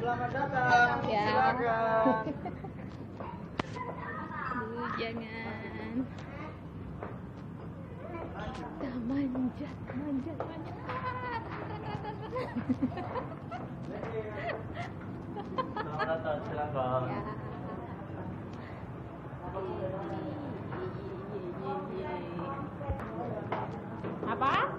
Selamat datang. Ya. Silakan. Jangan. Kita manjat. Selamat datang. Silakan. Ya. Apa?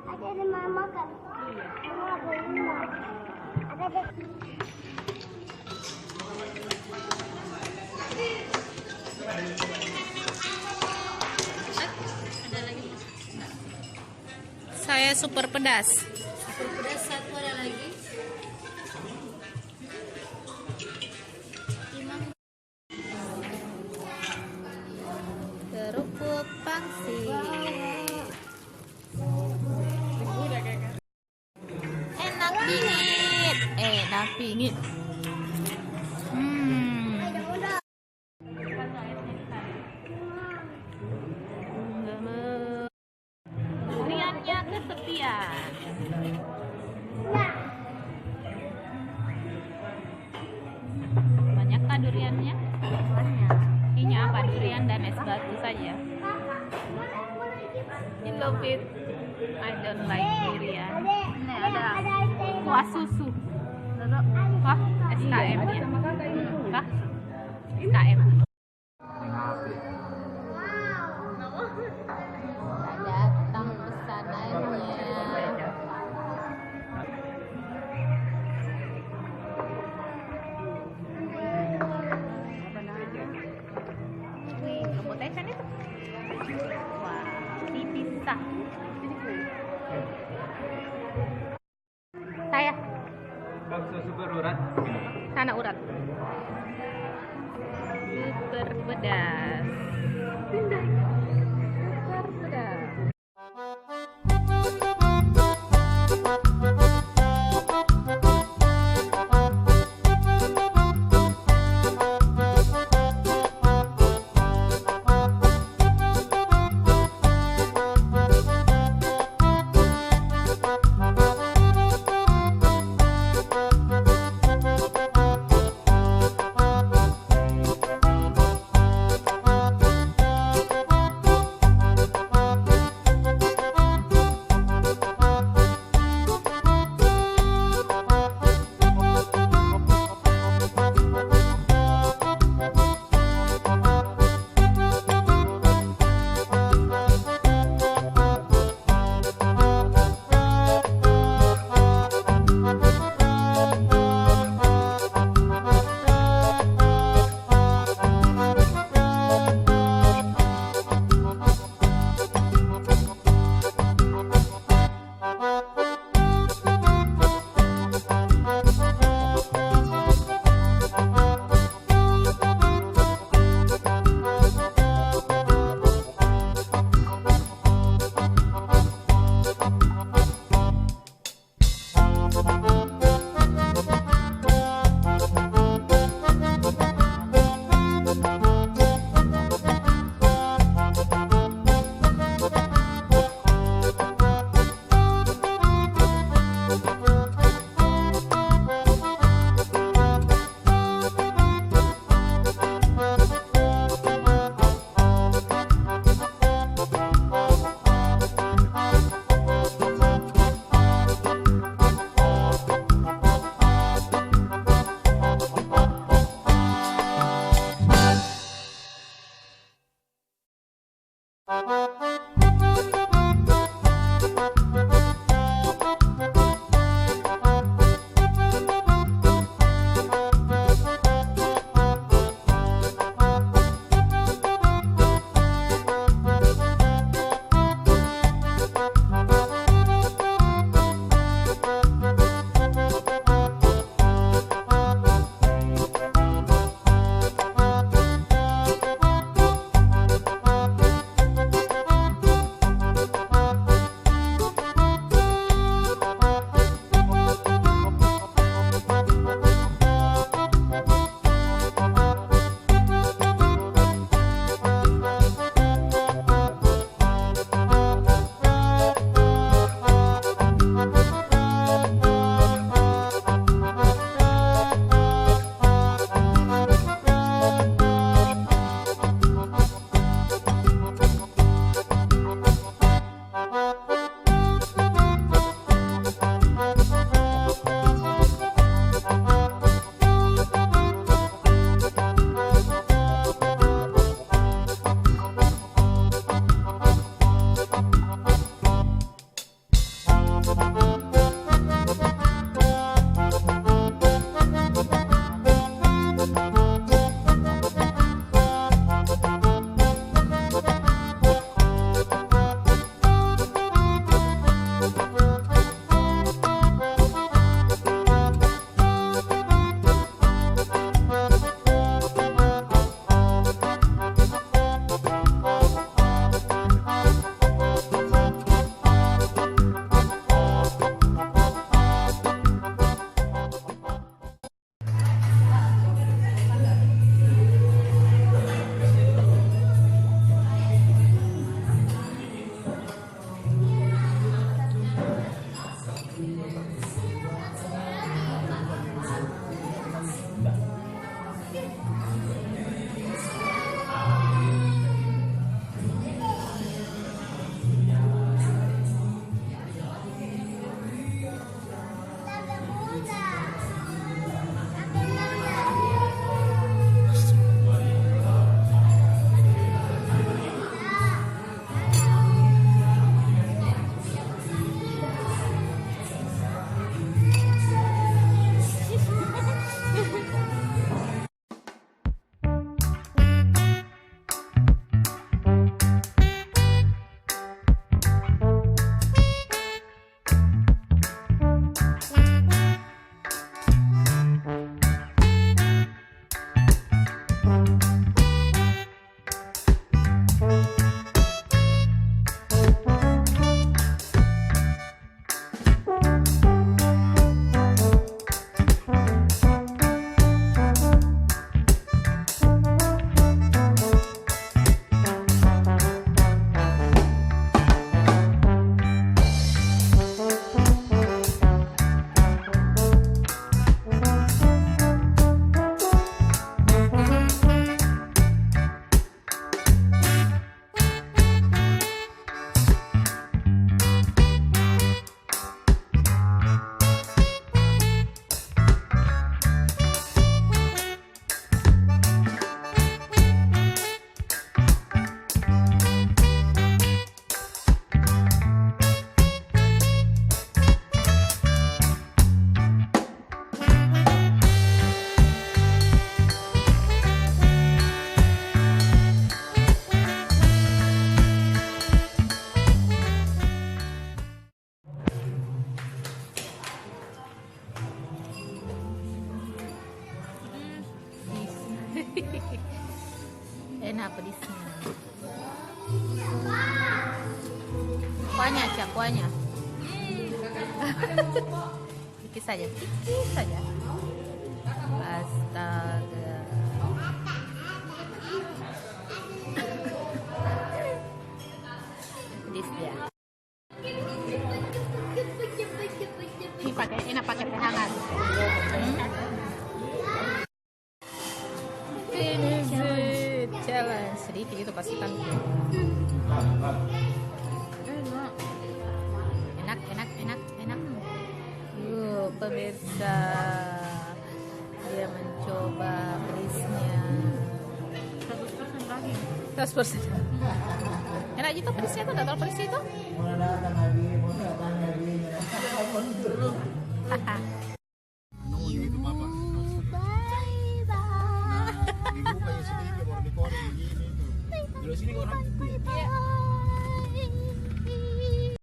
Ada rumah makan. Ada rumah. Ada Saya super pedas. Super pedas satu ada lagi. Kerupuk pangsit. Enak bingit. Enak bingit. Duriannya kesepian. Banyakkah duriannya? Banyak. Ini apa? Durian dan es batu saja. I love it. I don't like durian. Ini ada Kuah susu. Wah, SKM ya. Wah, SKM. Datang pesanannya. Wih, rumputnya kan itu. Wah, dipisah. Saya Bakso super urat. sana urat. Super pedas. Super pedas. Enak pedisnya. Kuahnya aja, kuahnya. Dikit saja, dikit saja. Astaga. Pedis dia. Ini pakai enak pakai teh hangat. Finish it. Challenge sedikit itu pasti kan. Enak. Pemirsa, dia mencoba pedisnya. 100% lagi. 100%. Enak gitu pedisnya tuh, nggak terlalu pedis itu. Haha.